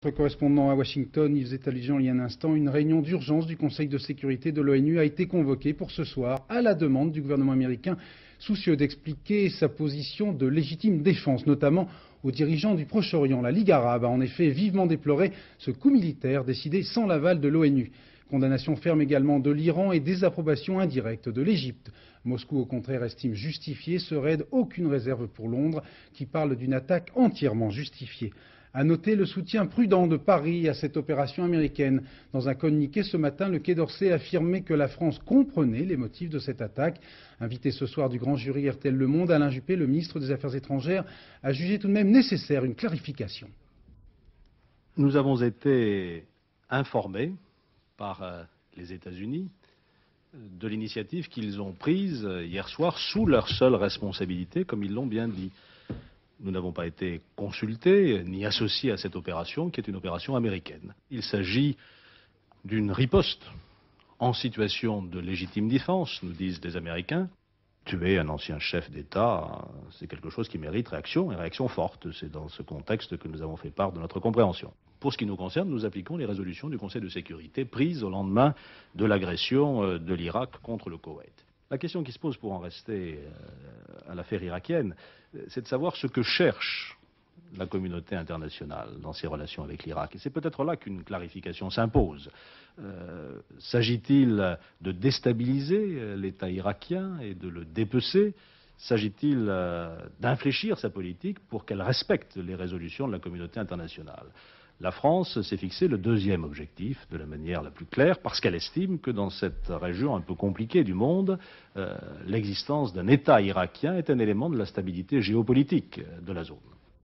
Notre correspondant à Washington y faisait allusion il y a un instant. Une réunion d'urgence du Conseil de sécurité de l'ONU a été convoquée pour ce soir à la demande du gouvernement américain, soucieux d'expliquer sa position de légitime défense, notamment aux dirigeants du Proche-Orient. La Ligue arabe a en effet vivement déploré ce coup militaire décidé sans l'aval de l'ONU. Condamnation ferme également de l'Iran et désapprobation indirecte de l'Égypte. Moscou, au contraire, estime justifier ce raid, aucune réserve pour Londres, qui parle d'une attaque entièrement justifiée. À noter le soutien prudent de Paris à cette opération américaine. Dans un communiqué ce matin, le Quai d'Orsay affirmait que la France comprenait les motifs de cette attaque. Invité ce soir du grand jury RTL Le Monde, Alain Juppé, le ministre des Affaires étrangères, a jugé tout de même nécessaire une clarification. Nous avons été informés par les États-Unis de l'initiative qu'ils ont prise hier soir sous leur seule responsabilité, comme ils l'ont bien dit. Nous n'avons pas été consultés ni associés à cette opération, qui est une opération américaine. Il s'agit d'une riposte en situation de légitime défense, nous disent les Américains. Tuer un ancien chef d'État, c'est quelque chose qui mérite réaction, et réaction forte. C'est dans ce contexte que nous avons fait part de notre compréhension. Pour ce qui nous concerne, nous appliquons les résolutions du Conseil de sécurité prises au lendemain de l'agression de l'Irak contre le Koweït. La question qui se pose, pour en rester à l'affaire irakienne, c'est de savoir ce que cherche la communauté internationale dans ses relations avec l'Irak. Et c'est peut-être là qu'une clarification s'impose. S'agit-il de déstabiliser l'État irakien et de le dépecer? S'agit-il d'infléchir sa politique pour qu'elle respecte les résolutions de la communauté internationale? La France s'est fixé le deuxième objectif de la manière la plus claire, parce qu'elle estime que dans cette région un peu compliquée du monde, l'existence d'un État irakien est un élément de la stabilité géopolitique de la zone.